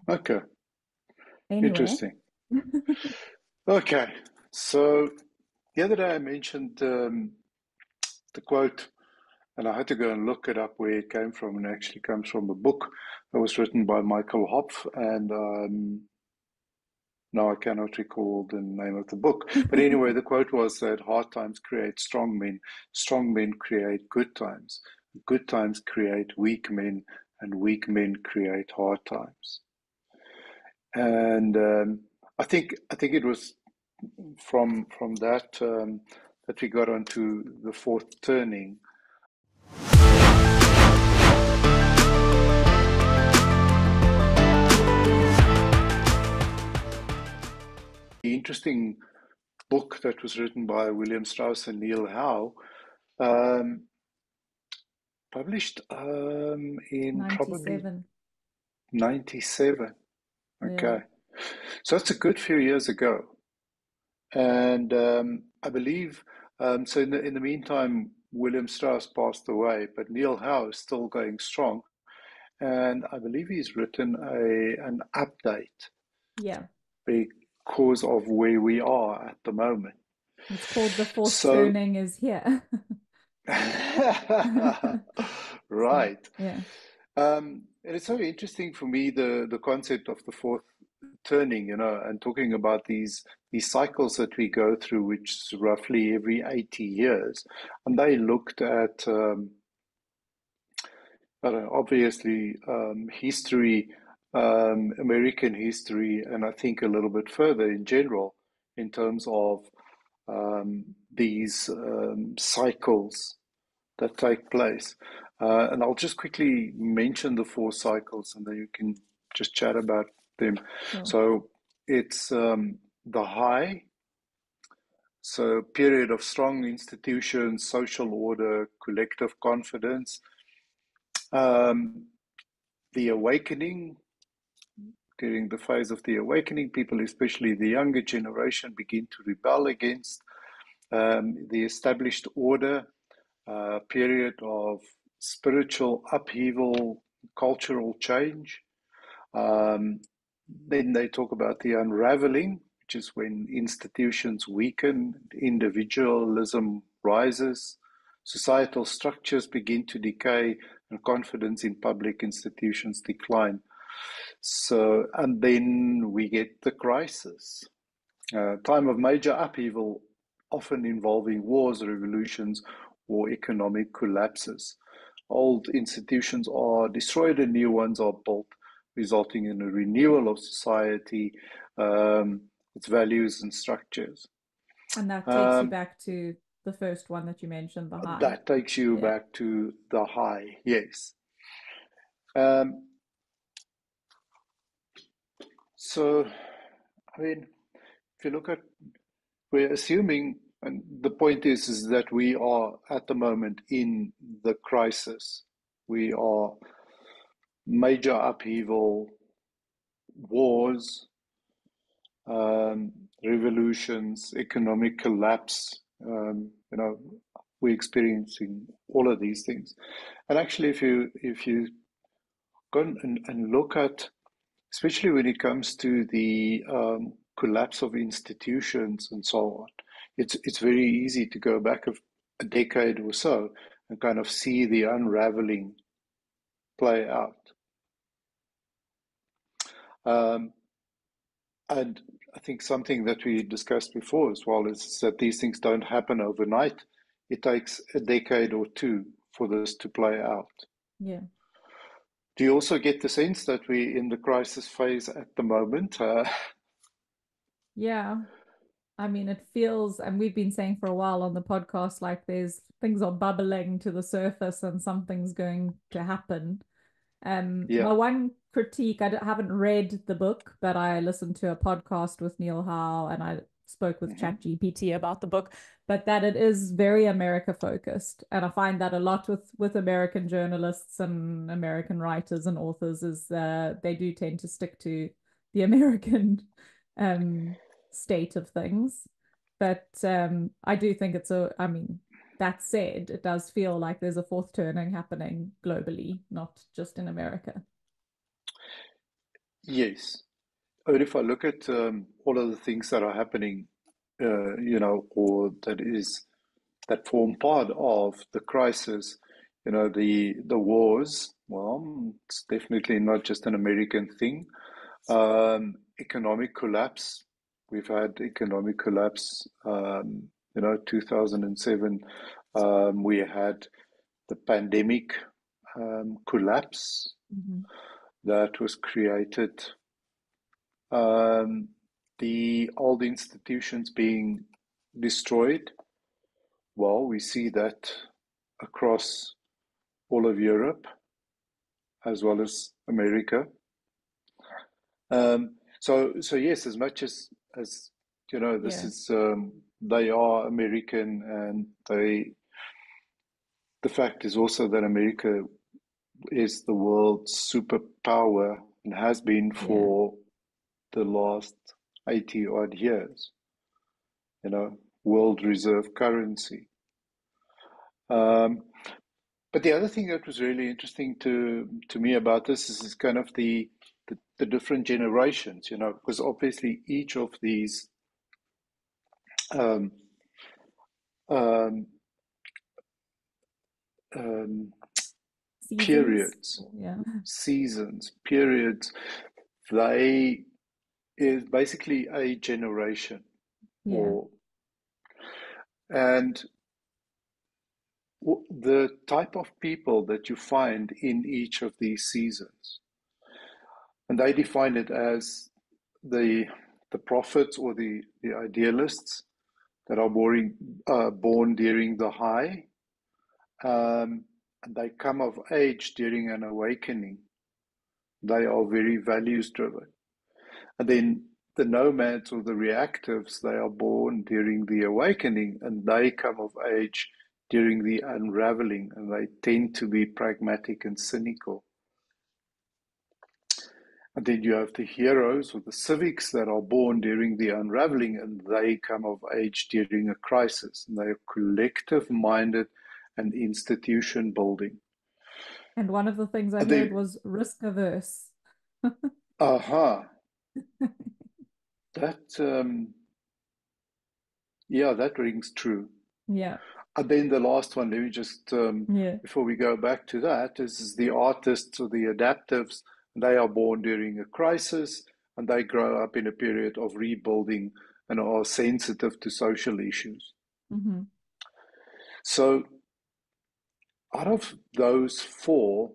Okay, Anyway, interesting. Okay, so the other day I mentioned the quote, and I had to go and look it up where it came from, and it actually comes from a book that was written by Michael Hopf, and now I cannot recall the name of the book. But anyway, the quote was that hard times create strong men create good times create weak men, and weak men create hard times. And I think it was from that that we got onto the fourth turning. The interesting book that was written by William Strauss and Neil Howe, um, published in probably 97. 97. Yeah. Okay. So that's a good few years ago. And I believe, so in the meantime, William Strauss passed away, but Neil Howe is still going strong. And I believe he's written an update Yeah. because of where we are at the moment. It's called The Fourth So, Turning is Here. So, right. yeah. And it's so interesting for me the concept of the fourth turning, and talking about these cycles that we go through, which is roughly every 80 years. And they looked at I don't know, obviously history, American history, and I think a little bit further in general in terms of these cycles that take place. And I'll just quickly mention the four cycles and then you can just chat about them. Sure. So it's the high, so period of strong institutions, social order, collective confidence. Um, the awakening, during the phase of the awakening, people, especially the younger generation, begin to rebel against the established order, period of spiritual upheaval, cultural change. Um, then they talk about the unraveling, which is when institutions weaken, individualism rises, societal structures begin to decay, and confidence in public institutions decline. So, and then we get the crisis, time of major upheaval, often involving wars, revolutions, or economic collapses. Old institutions are destroyed and new ones are built, resulting in a renewal of society, its values and structures. And that takes you Um, back to the first one that you mentioned, the high. that takes you Yeah. back to the high, yes. Um, so, I mean, if you look at, we're assuming, and the point is that we are at the moment in the crisis. We are major upheaval, wars, revolutions, economic collapse. We're experiencing all of these things. And actually, if you go and look at, especially when it comes to the collapse of institutions and so on, it's very easy to go back a decade or so and kind of see the unraveling play out. Um, and I think something that we discussed before as well is that these things don't happen overnight. It takes a decade or two for this to play out. Yeah. Do you also get the sense that we're in the crisis phase at the moment? Yeah. I mean, it feels, and we've been saying for a while on the podcast, like there's things are bubbling to the surface and something's going to happen. Yeah. My one critique, haven't read the book, but I listened to a podcast with Neil Howe and I spoke with Hmm. ChatGPT about the book, but that it is very America focused. And I find that a lot with American journalists and American writers and authors is they do tend to stick to the American um, state of things. But I do think I mean, that said, it does feel like there's a fourth turning happening globally, not just in America. Yes. But if I look at all of the things that are happening, or that form part of the crisis, the wars. Well, it's definitely not just an American thing. Economic collapse. We've had economic collapse. 2007. We had the pandemic collapse Hmm. that was created. Um, the old institutions being destroyed. Well, we see that across all of Europe as well as America. So yes, as much as this Yeah, is they are American, and the fact is also that America is the world's superpower and has been yeah. for the last 80 odd years, world reserve currency. Um, but the other thing that was really interesting to me about this is kind of the different generations, because obviously each of these um, um, um, Seasons. periods, Yeah, seasons, periods, they is basically a generation, yeah, or and the type of people that you find in each of these seasons, and they define it as the the prophets or the idealists that are born during the high, and they come of age during an awakening. They are very values driven. And then the nomads or the reactives, they are born during the awakening and they come of age during the unraveling, and they tend to be pragmatic and cynical. And then you have the heroes or the civics that are born during the unraveling and they come of age during a crisis. And they are collective minded and institution building. and one of the things I And heard then, was risk averse. aha, that, yeah, that rings true. Yeah, And then the last one, let me just, yeah. before we go back to that, is the artists or the adaptives. They are born during a crisis and they grow up in a period of rebuilding and are sensitive to social issues. Hmm. So, out of those four,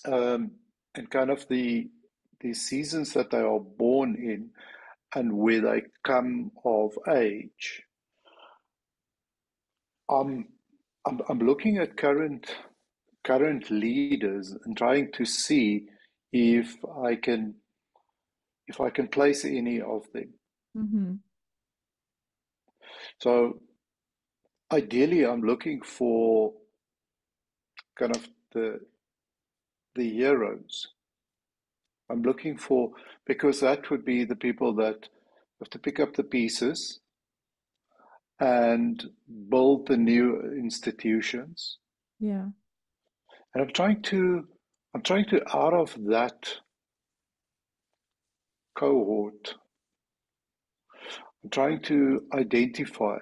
um, and kind of the seasons that they are born in and where they come of age, I'm I'm looking at current leaders and trying to see if I can if I can place any of them. Hmm. So ideally, I'm looking for kind of the heroes. I'm looking for, because that would be the people that have to pick up the pieces and build the new institutions. Yeah. And I'm trying to out of that cohort, I'm trying to identify,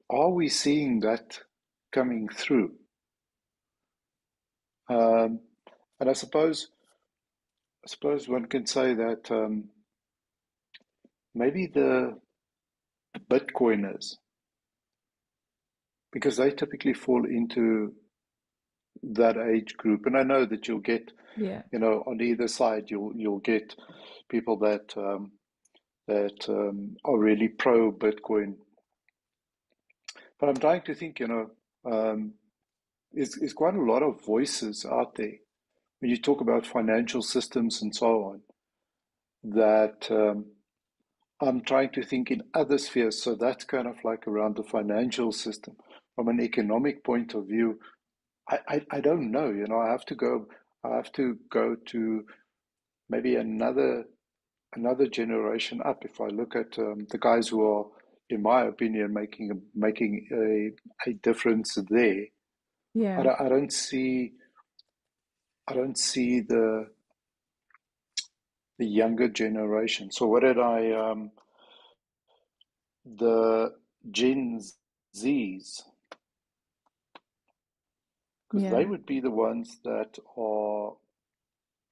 are we seeing that coming through? Um, and I suppose one can say that maybe the Bitcoiners, because they typically fall into that age group. And I know that you'll get, Yeah. on either side, you'll get people that are really pro Bitcoin. But I'm trying to think, is quite a lot of voices out there when you talk about financial systems and so on, that I'm trying to think in other spheres. So that's kind of like around the financial system. From an economic point of view, I don't know. I have to go to maybe another generation up. If I look at the guys who are, in my opinion, making a difference there, I Yeah. don't, I don't see I don't see the younger generation. So what did I the Gen Zs, because Yeah. they would be the ones that are,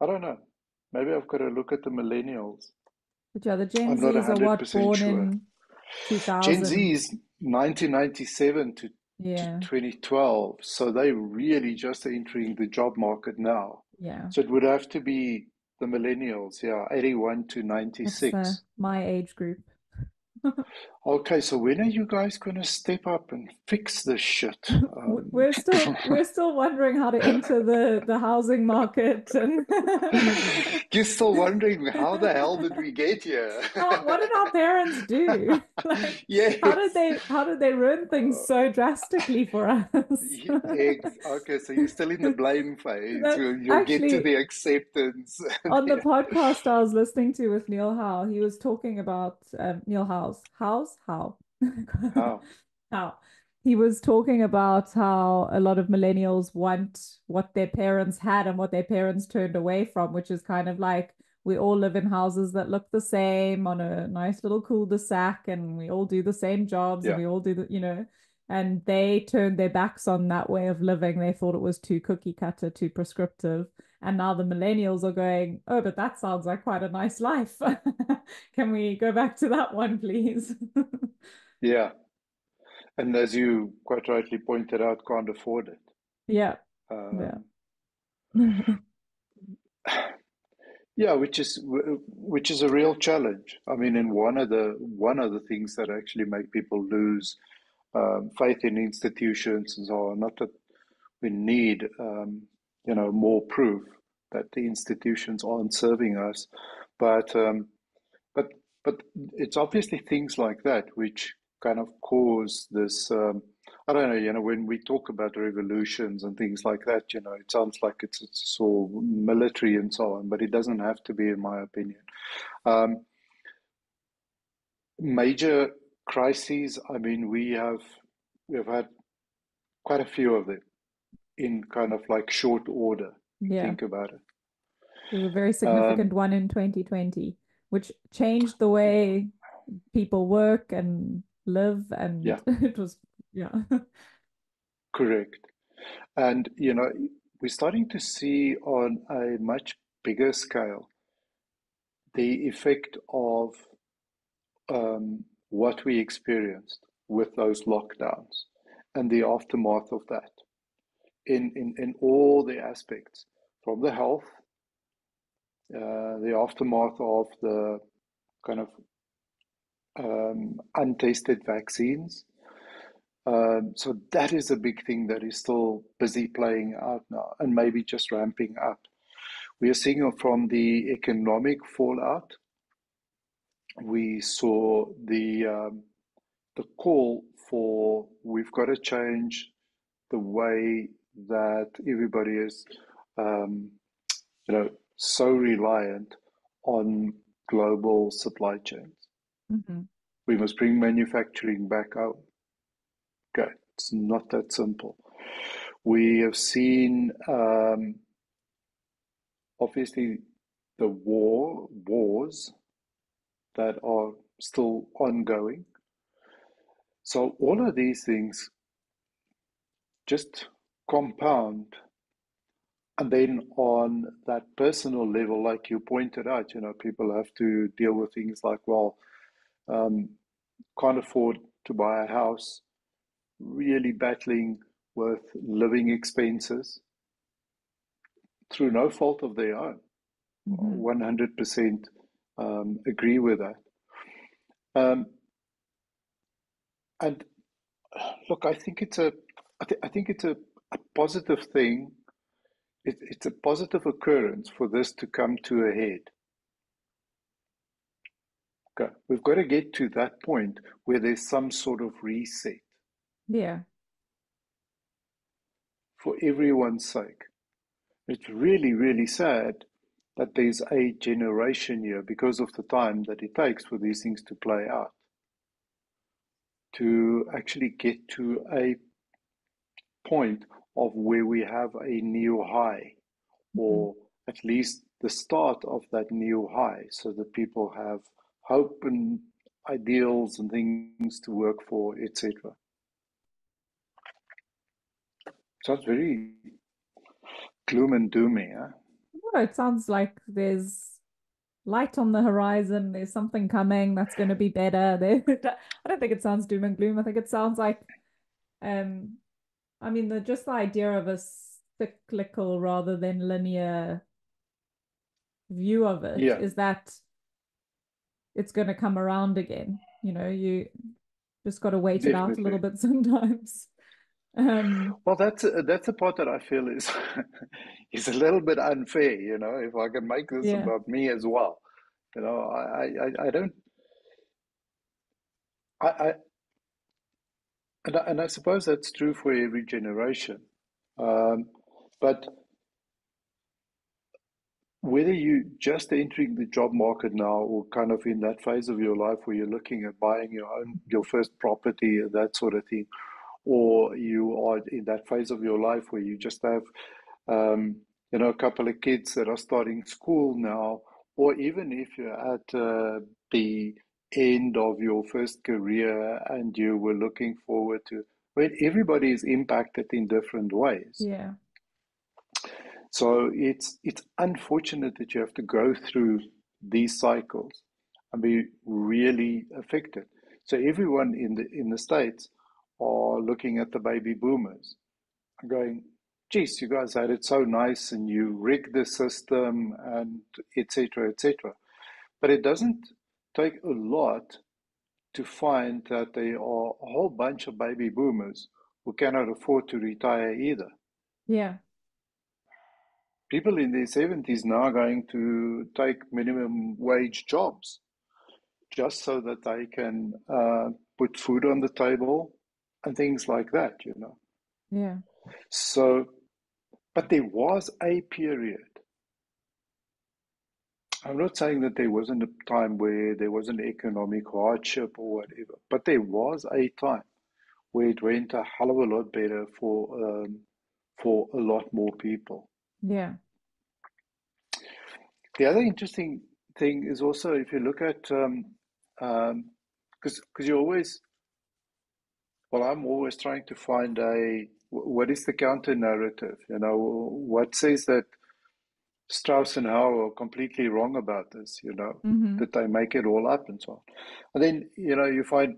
I don't know. Maybe I've got to look at the millennials. But yeah, the Gen I'm not Zs are what, 100% born sure. in Gen Z 2000. is 1997 to Yeah. 2012, so they're really just entering the job market now. Yeah. So it would have to be the millennials, yeah, 81 to That's 96. my age group. Okay, so when are you guys going to step up and fix this shit? We're still wondering how to enter the housing market and You're still wondering how the hell did we get here? what did our parents do? Like Yes. how did they ruin things so drastically for us? Okay, so you're still in the blame phase. That You'll get to actually, the acceptance. on the podcast I was listening to with Neil Howe, he was talking about Neil Howe's Howe. How? How he was talking about how a lot of millennials want what their parents had and what their parents turned away from, which is kind of like we all live in houses that look the same on a nice little cul-de-sac, and we all do the same jobs, and Yeah. we all do and they turned their backs on that way of living. They thought it was too cookie cutter, too prescriptive. And now the millennials are going, oh, but that sounds like quite a nice life. Can we go back to that one, please? Yeah. And as you quite rightly pointed out, can't afford it. Yeah. Yeah. Um, yeah, which is a real challenge. I mean, and one of the things that actually make people lose faith in institutions and so on. Not that we need, more proof that the institutions aren't serving us, but but but it's obviously things like that which kind of cause this. I don't know. When we talk about revolutions and things like that, it sounds like it's all military and so on, but it doesn't have to be, in my opinion. Um, Major crises. I mean, we've had quite a few of them in kind of like short order, if you Yeah. think about it. There's a very significant Um, one in 2020, which changed the way people work and live. And yeah, it was, yeah. correct. And, we're starting to see on a much bigger scale the effect of what we experienced with those lockdowns and the aftermath of that in all the aspects, from the health, the aftermath of the kind of untested vaccines. So that is a big thing that is still busy playing out now and maybe just ramping up. We are seeing from the economic fallout. We saw the call for we've got to change the way that everybody is, um, so reliant on global supply chains. Mhm. We must bring manufacturing back out. Okay, it's not that simple. We have seen, obviously, the wars that are still ongoing. So all of these things just compound. And then on that personal level, like you pointed out, people have to deal with things like, well, um, can't afford to buy a house, really battling with living expenses through no fault of their own. Mhm. 100% agree with that. Um, and look, I think it's a positive thing. It's a positive occurrence for this to come to a head. Okay, we've got to get to that point where there's some sort of reset Yeah. for everyone's sake. It's really, really sad that there's a generation here because of the time that it takes for these things to play out, to actually get to a point of where we have a new high Mhm. or at least the start of that new high, so that people have hope and ideals and things to work for, etc. Sounds very gloom and doomy, huh? No, it sounds like there's light on the horizon. There's something coming that's going to be better. I don't think it sounds doom and gloom. I think it sounds like, um, I mean, just the idea of a cyclical rather than linear view of it Yeah, is that it's going to come around again. You just got to wait it out a little definitely. bit sometimes. Um, Well, that's the part that I feel is is a little bit unfair, if I can make this yeah, about me as well. I don't I and I suppose that's true for every generation. Um, but whether you just entering the job market now or kind of in that phase of your life where you're looking at buying your first property and that sort of thing, or you are in that phase of your life where you just have a couple of kids that are starting school now, or even if you're at the end of your first career and you were looking forward to, well, everybody is impacted in different ways. yeah, So it's unfortunate that you have to go through these cycles and be really affected. So everyone in the States are looking at the baby boomers and going, geez, you guys had it so nice and you rigged the system and etc. etc. But it doesn't take a lot to find that there are a whole bunch of baby boomers who cannot afford to retire either. yeah, People in their 70s now are going to take minimum wage jobs just so that they can put food on the table and things like that. yeah, So, but there was a period. I'm not saying that there wasn't a time where there was an economic hardship or whatever, but there was a time where it went a hell of a lot better for a lot more people. yeah, The other interesting thing is also if you look at because you always well, I'm always trying to find what is the counter narrative, what says that Strauss and Howe are completely wrong about this, hmm, that they make it all up and so on. And then, you find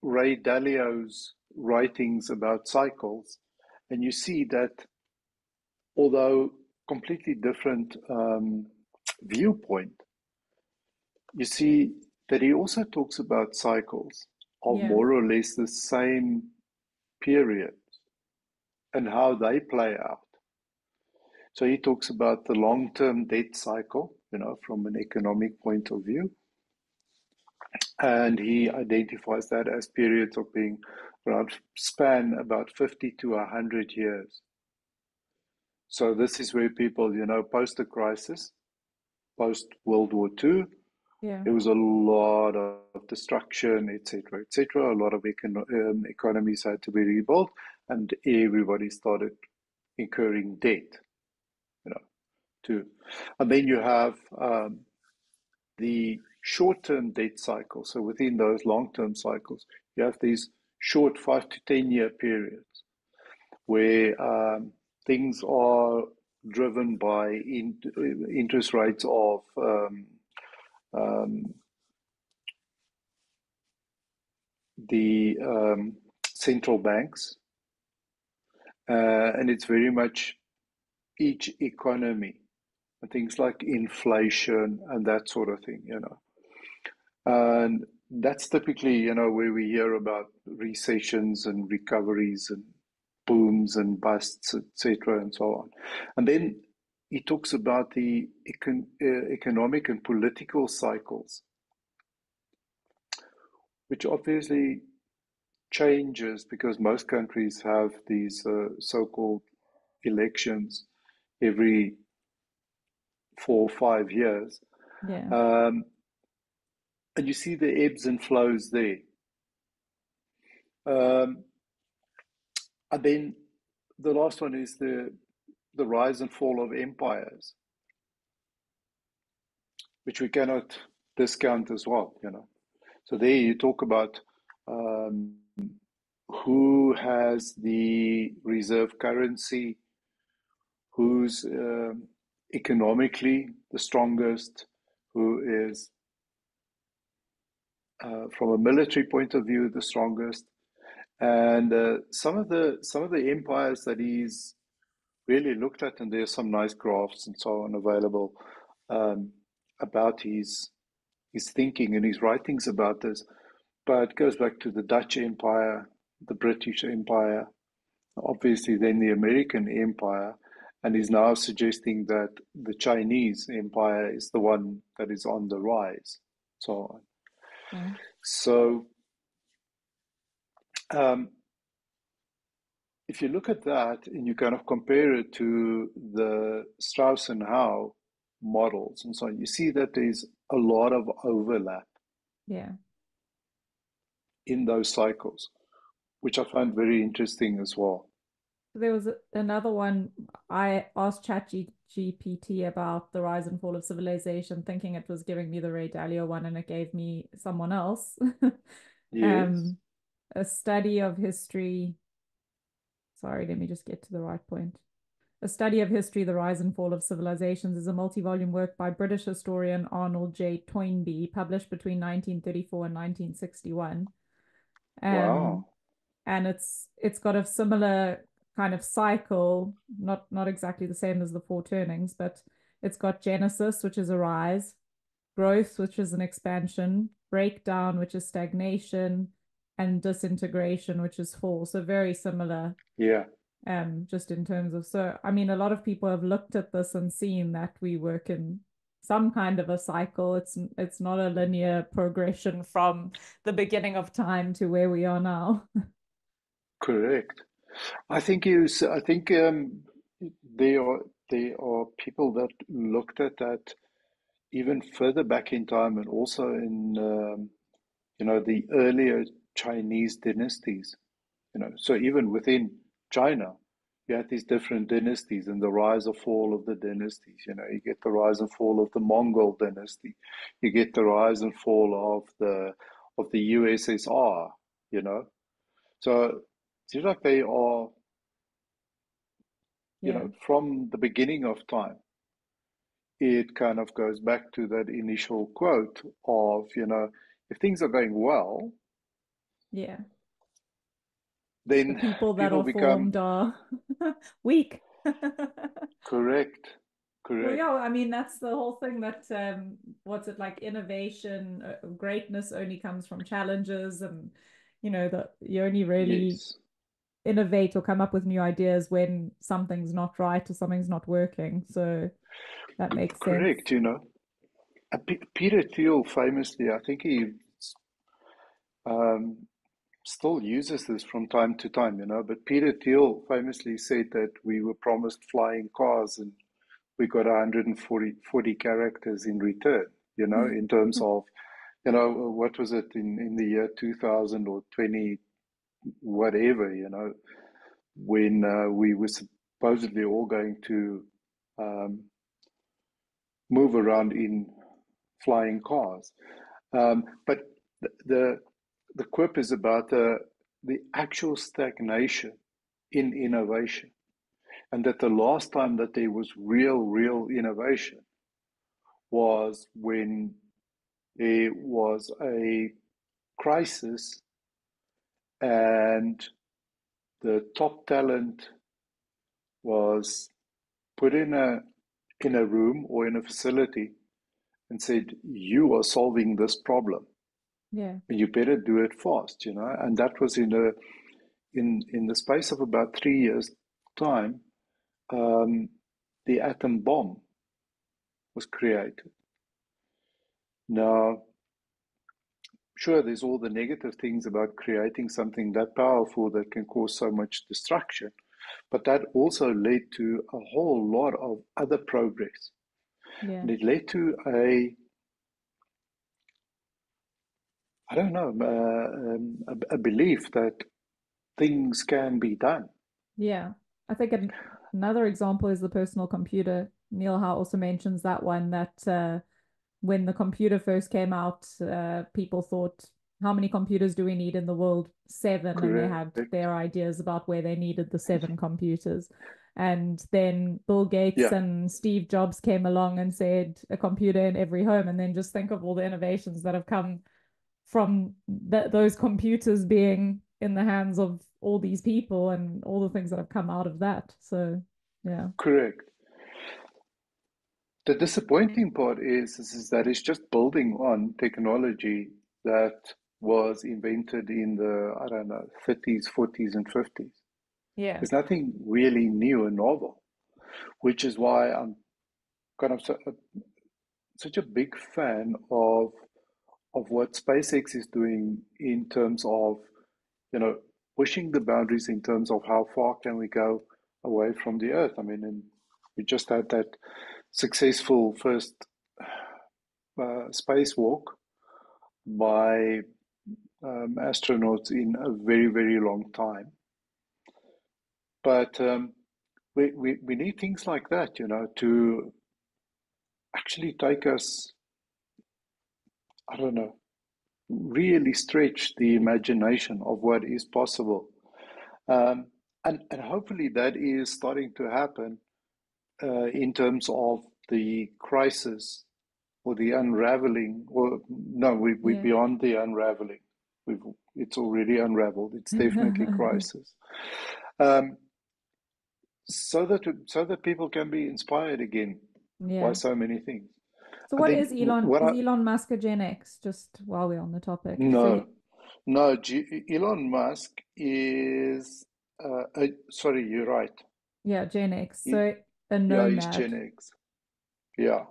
Ray Dalio's writings about cycles, and you see that although completely different viewpoint, you see that he also talks about cycles of yeah, more or less the same period and how they play out. So he talks about the long-term debt cycle, from an economic point of view, and he identifies that as periods of being around span about 50 to 100 years. So this is where people, post the crisis, post World War II, yeah, there was a lot of destruction, etc., etc. A lot of economies had to be rebuilt, and everybody started incurring debt, you know, too. And then you have the short-term debt cycle. So within those long-term cycles, you have these short 5 to 10 year periods where things are driven by interest rates of um, the central banks, and it's very much each economy and things like inflation and that sort of thing. And that's typically, where we hear about recessions and recoveries and booms and busts, etc., and so on. And then he talks about the economic and political cycles, which obviously changes because most countries have these so-called elections every 4 or 5 years. yeah, Um, and you see the ebbs and flows there. Um, and then the last one is the the rise and fall of empires, which we cannot discount as well, you know. So there you talk about um, who has the reserve currency, who's economically the strongest, who is, from a military point of view, the strongest. And some of the empires that he's really looked at, and there's some nice graphs and so on available um, about his thinking and his writings about this. But it goes back to the Dutch Empire, the British Empire, obviously then the American Empire, and he's now suggesting that the Chinese Empire is the one that is on the rise. So on. Okay. So um, if you look at that and you kind of compare it to the Strauss and Howe models and so on, you see that there's a lot of overlap Yeah. in those cycles, which I find very interesting as well. There was another one. I asked ChatGPT about the rise and fall of civilization, thinking it was giving me the Ray Dalio one, and it gave me someone else. Yes. um, a study of history. Sorry, let me just get to the right point. A Study of History, The Rise and Fall of Civilizations is a multi-volume work by British historian Arnold J. Toynbee, published between 1934 and 1961. Um, Wow. and it's got a similar kind of cycle, not exactly the same as the four turnings, but it's got genesis, which is a rise, growth, which is an expansion, breakdown, which is stagnation, and disintegration, which is fall. So very similar, Yeah. just in terms of, so I mean, a lot of people have looked at this and seen that we work in some kind of a cycle. It's not a linear progression from the beginning of time to where we are now. Correct. I think there are people that looked at that even further back in time, and also in the earlier Chinese dynasties. So even within China, you had these different dynasties and the rise and fall of the dynasties. You get the rise and fall of the Mongol dynasty, you get the rise and fall of the USSR. You know, so it seems like they are, Yeah. from the beginning of time. It kind of goes back to that initial quote of, if things are going well, Yeah. The then people that people are become formed are weak. correct, Well, yeah, correct. I mean, that's the whole thing that, what's it like, innovation, greatness only comes from challenges, and, that you only really Yes, innovate or come up with new ideas when something's not right or something's not working. So that makes sense. correct. Peter Thiel famously, I think he um, still uses this from time to time, but Peter Thiel famously said that we were promised flying cars and we got 140 characters in return, in terms of, what was it in the year 2000 or 20, whatever, when we were supposedly all going to um, move around in flying cars. But the the quip is about the actual stagnation in innovation, and that the last time that there was real innovation was when there was a crisis and the top talent was put in a room or in a facility and said, "You are solving this problem, Yeah. and you better do it fast." And that was in the space of about 3 years' time. Um, the atom bomb was created. Now, sure, there's all the negative things about creating something that powerful that can cause so much destruction, but that also led to a whole lot of other progress. Yeah. And it led to I don't know, a belief that things can be done. Yeah. I think Another example is the personal computer. Neil Howe also mentions that one that when the computer first came out, people thought, how many computers do we need in the world? Seven. And they had Correct. their ideas about where they needed the seven computers. And then Bill Gates Yeah, and Steve Jobs came along and said a computer in every home. And then just think of all the innovations that have come from those computers being in the hands of all these people and all the things that have come out of that. So, yeah. correct. The disappointing part is that it's just building on technology that was invented in the, I don't know, 30s, 40s, and 50s. Yeah. There's nothing really new and novel, which is why I'm kind of such a big fan of what SpaceX is doing in terms of, pushing the boundaries in terms of how far can we go away from the Earth. I mean, and we just had that successful first spacewalk by astronauts in a very, very long time. But we need things like that, to actually take us, I don't know, really stretch the imagination of what is possible. Um, and hopefully that is starting to happen in terms of the crisis or the unraveling, or no, we're Yeah. beyond the unraveling. It's already unraveled. It's definitely crisis. Um, so that people can be inspired again by Yeah. so many things. So I what think is Elon? what Is I Elon Musk a Gen X? Just while we're on the topic. So no no Elon Musk is sorry, you're right. yeah, Gen X. He, So a yeah, he's nomad. Gen X. Yeah,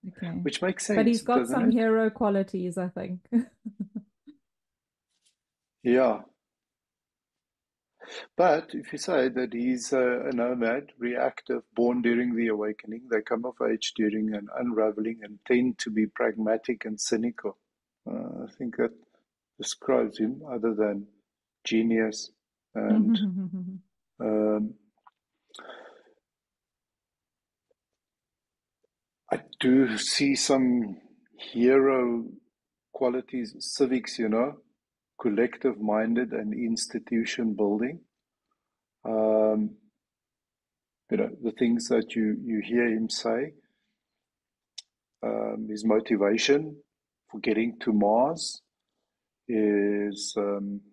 Okay. which makes But he's sense, got doesn't some it? hero qualities, I think. Yeah, but if you say that he's a nomad, reactive, born during the awakening, they come of age during an unraveling and tend to be pragmatic and cynical. I think that describes him, other than genius and um, I do see some hero qualities, civics, collective minded and institution building. Um, the things that you hear him say, his motivation for getting to Mars is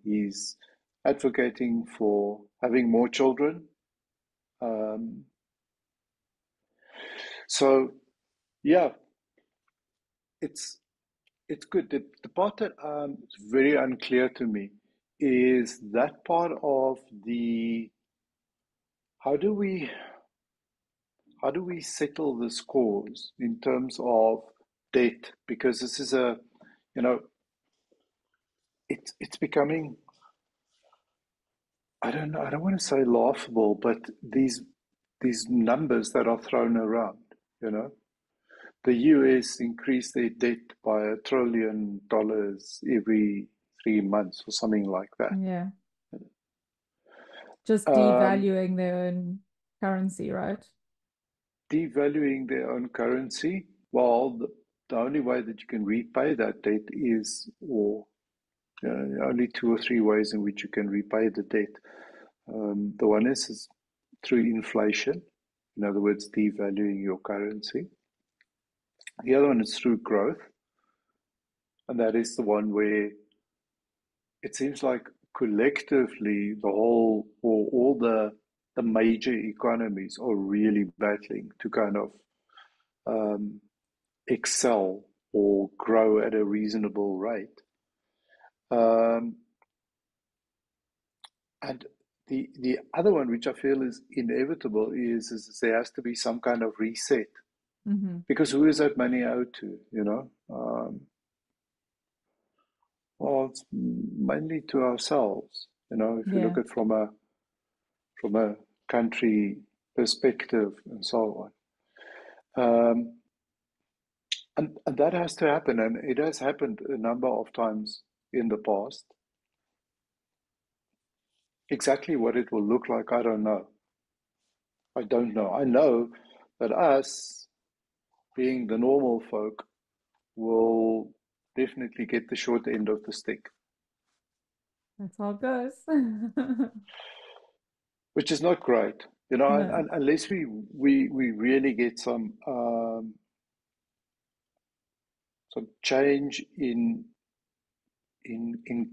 he's advocating for having more children. Um, so, yeah, it's it's good. The part that is very unclear to me is that part of the how do we how do we settle the scores in terms of debt? Because this is you know, it's becoming, I don't know, I don't want to say laughable, but these numbers that are thrown around, you know. The US increased their debt by $1 trillion every 3 months or something like that. Yeah. Just Um, devaluing their own currency, right? Devaluing their own currency, well, the only way that you can repay that debt is, or only two or three ways in which you can repay the debt. The one is through inflation, in other words, devaluing your currency. The other one is through growth, and that is the one where it seems like collectively the whole or all the major economies are really battling to kind of um, excel or grow at a reasonable rate. Um, and the other one, which I feel is inevitable, is there has to be some kind of reset, Hmm. because who is that money owed to? Well, it's mainly to ourselves. If you Yeah. look at from a country perspective and so on. And that has to happen, and it has happened a number of times in the past. Exactly what it will look like, I don't know. I don't know. I know that us, being the normal folk, will definitely get the short end of the stick, That's how it goes. which is not great, No. unless we really get some change in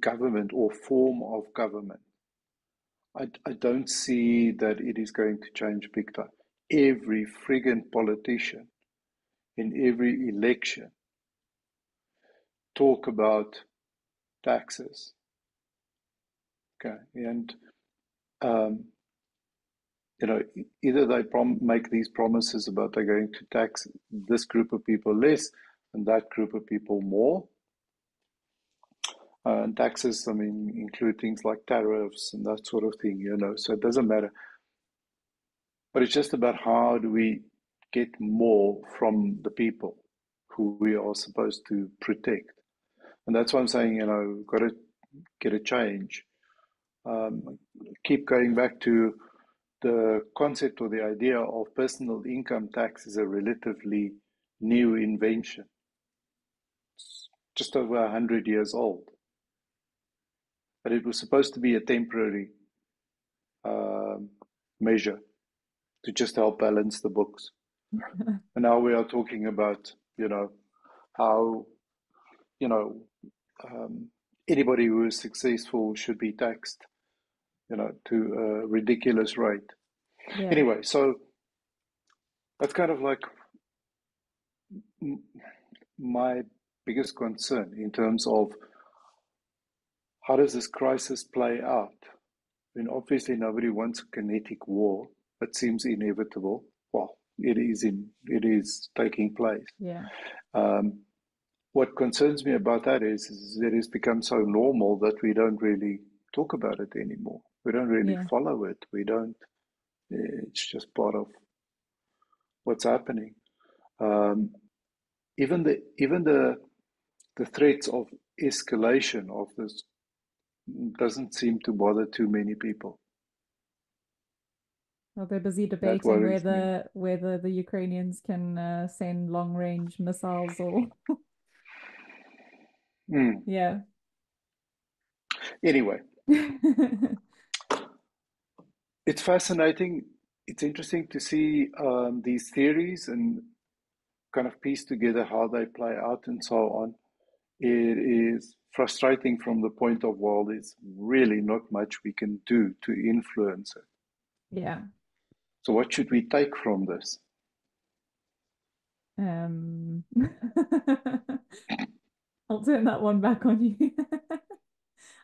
government or form of government. I don't see that it is going to change big time. Every friggin' politician in every election talk about taxes. Okay, and um, either they make these promises about they're going to tax this group of people less and that group of people more. And taxes, I mean, include things like tariffs and that sort of thing, so it doesn't matter. But it's just about how do we get more from the people who we are supposed to protect. And that's why I'm saying, we've got to get a change. Keep going back to the concept or the idea of personal income tax is a relatively new invention. It's just over 100 years old. But it was supposed to be a temporary measure to just help balance the books. And now we are talking about, how, anybody who is successful should be taxed, to a ridiculous rate. Yeah. Anyway, so that's kind of like my biggest concern in terms of how does this crisis play out? I mean, obviously nobody wants a kinetic war. It seems inevitable. Well, it is taking place. Yeah. What concerns me about that is it has become so normal that we don't really talk about it anymore. We don't really Yeah. follow it. We don't. It's just part of what's happening. Even the threats of escalation of this doesn't seem to bother too many people. Well, they're busy That debating worries me. whether the Ukrainians can send long range missiles or Mm. yeah. Anyway, it's fascinating. It's interesting to see these theories and kind of piece together how they play out and so on. It is frustrating from the point of, well, there's really not much we can do to influence it. Yeah. So, what should we take from this? Um, I'll turn that one back on you.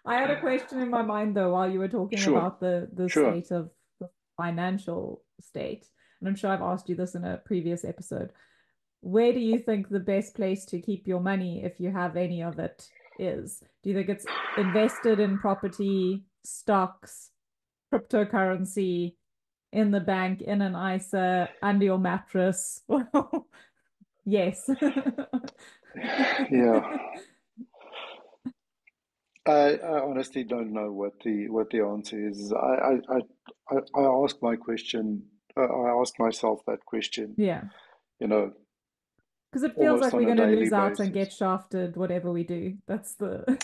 I had a question in my mind though while you were talking Sure, about the sure. state of the financial state, and I'm sure I've asked you this in a previous episode. Where do you think the best place to keep your money, if you have any of it, is? Do you think it's invested in property, stocks, cryptocurrency, in the bank, in an ISA, under your mattress? Well, yes. Yeah. I honestly don't know what the answer is. I ask my question. I ask myself that question. Yeah. You know, Because it feels almost like on we're a going to daily lose out and basis. get shafted, whatever we do. That's the.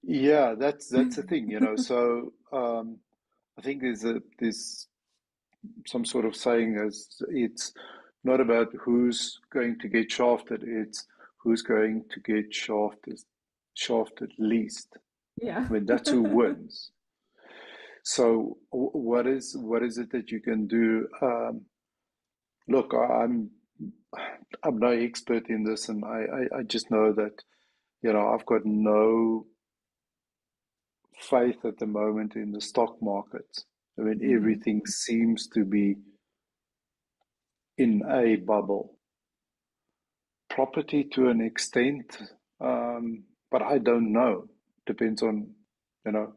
Yeah, that's the thing. So I think there's some sort of saying as it's not about who's going to get shafted. It's who's going to get shafted least. Yeah. I mean, that's who wins. So what is it that you can do? Look, I'm no expert in this, and I just know that I've got no faith at the moment in the stock markets. I mean, Mm. everything seems to be in a bubble. Property to an extent, but I don't know. Depends on you know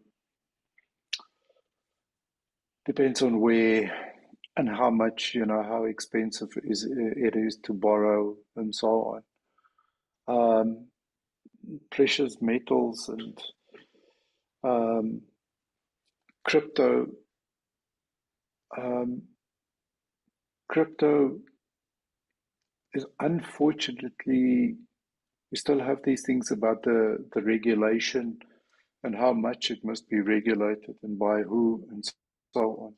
depends on where and how much, how expensive it is to borrow and so on. Precious metals and um, crypto. Um, crypto is, unfortunately, we still have these things about the regulation and how much it must be regulated and by who and so on,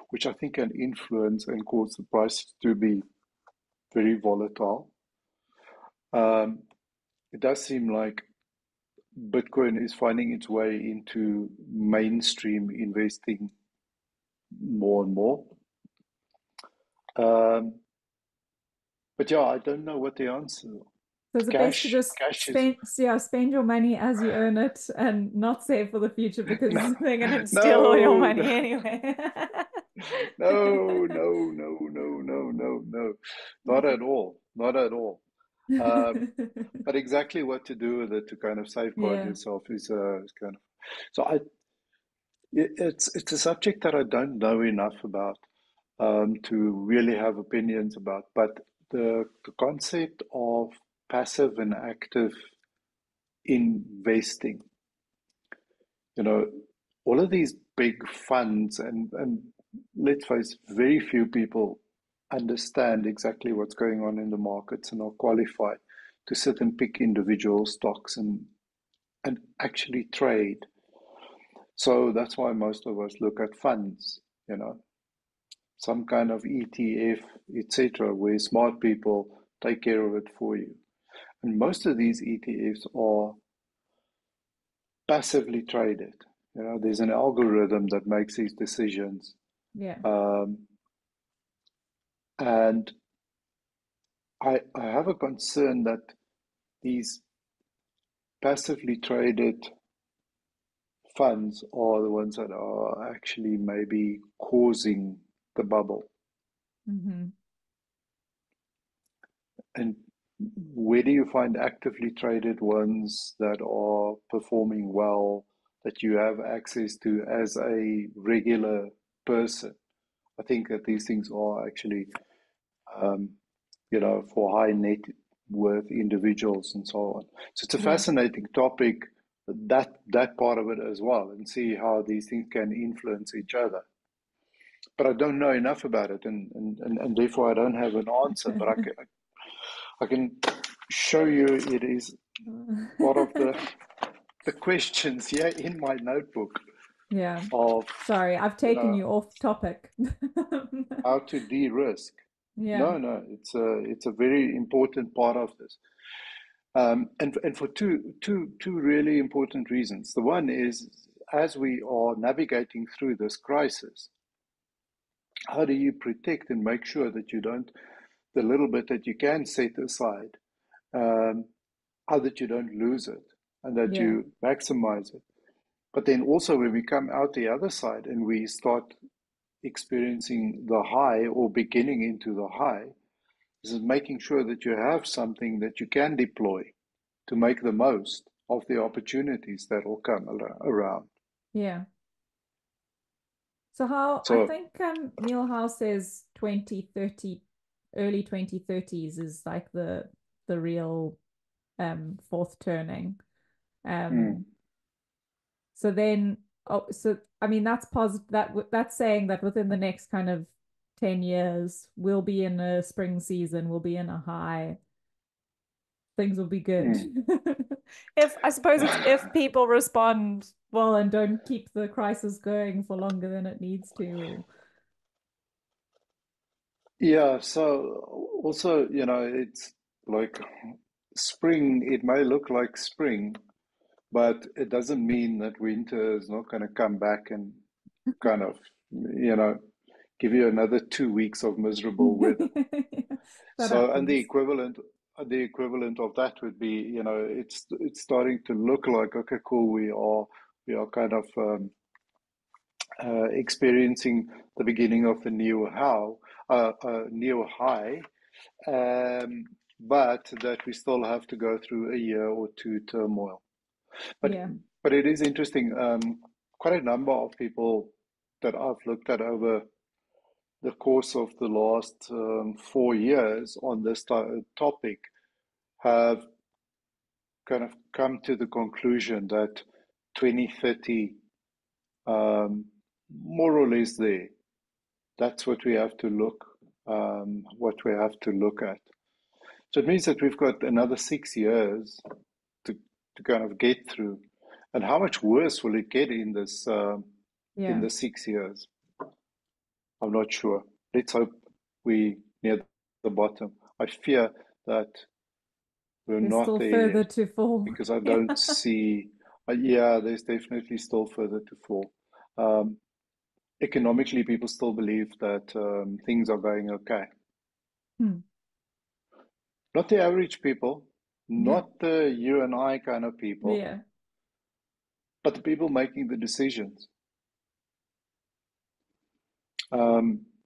which I think can influence and cause the price to be very volatile. It does seem like Bitcoin is finding its way into mainstream investing more and more. But yeah, I don't know what the answer is. So is it best to just Cash is spend your money as you earn it and not save for the future because no, they're gonna steal all your no, money anyway? no, no, no, no, no, no, no, not at all, not at all. Um, but exactly what to do with it to kind of safeguard Yeah. yourself is kind of so. It's a subject that I don't know enough about to really have opinions about. But the concept of passive and active investing, you know, all of these big funds and let's face, very few people understand exactly what's going on in the markets and are qualified to sit and pick individual stocks and actually trade. So that's why most of us look at funds, some kind of ETF, etc., where smart people take care of it for you. And most of these ETFs are passively traded. There's an algorithm that makes these decisions. Yeah. Um, and I have a concern that these passively traded funds are the ones that are actually maybe causing the bubble. Mm-hmm. And where do you find actively traded ones that are performing well, that you have access to as a regular person? I think that these things are actually, um, for high net worth individuals and so on. So it's a Yeah. fascinating topic, that part of it as well, and see how these things can influence each other. But I don't know enough about it, and therefore I don't have an answer. But I can show you it is part of the questions here in my notebook Yeah. of Sorry, I've you taken know you off topic. how to de-risk. Yeah. No, it's a very important part of this, and for two really important reasons. The one is, as we are navigating through this crisis, how do you protect and make sure that you don't, the little bit that you can set aside, um, how that you don't lose it and that Yeah. you maximize it. But then also when we come out the other side and we start experiencing the high or beginning into the high, this is making sure that you have something that you can deploy to make the most of the opportunities that will come around. Yeah. So how I So, think Neil Howe says 2030, early 2030s is like the real fourth turning. Um mm, so then so I mean that's positive that's saying that within the next kind of 10 years we'll be in a spring season, we'll be in a high, things will be good. mm. If I suppose it's if people respond well and don't keep the crisis going for longer than it needs to. Yeah, so also, it's like spring, it may look like spring, but it doesn't mean that winter is not going to come back and kind of, give you another 2 weeks of miserable weather. That So, and the happens. equivalent of that would be, it's starting to look like, okay, cool, we are kind of experiencing the beginning of the new high, um, but that we still have to go through a year or two turmoil. But Yeah. but it is interesting. Quite a number of people that I've looked at over the course of the last 4 years on this topic have kind of come to the conclusion that 2030, more or less there. That's what we have to look. what we have to look at. So it means that we've got another 6 years to, to kind of get through. And how much worse will it get in Yeah. the 6 years? I'm not sure. Let's hope we near the bottom. I fear that we're There's not still there further yet to fall. because I Yeah. don't see. Yeah, there's definitely still further to fall. Um, Economically, people still believe that things are going okay. Hmm. Not the average people, No. not the you and I kind of people, Yeah. but the people making the decisions.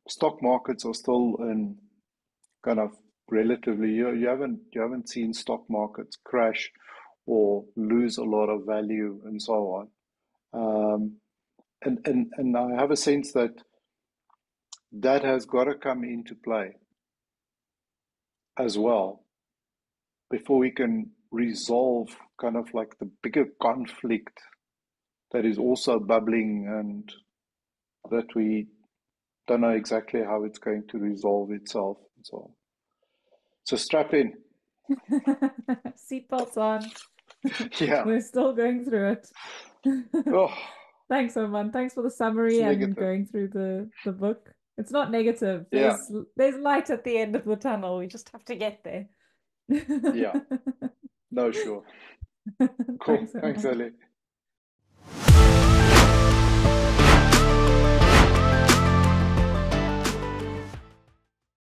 Stock markets are still in kind of relatively. You haven't seen stock markets crash or lose a lot of value and so on. Um, and I have a sense that that has got to come into play as well before we can resolve kind of like the bigger conflict that is also bubbling and that we don't know exactly how it's going to resolve itself and so on. So strap in. Seatbelts on. Yeah. We're still going through it. Oh, Thanks, Oman. Thanks for the it's summary and negative. going through the book. It's not negative. Yeah. There's light at the end of the tunnel. We just have to get there. Yeah. No, sure. Thanks, Cool. Thanks, Oman. Ali.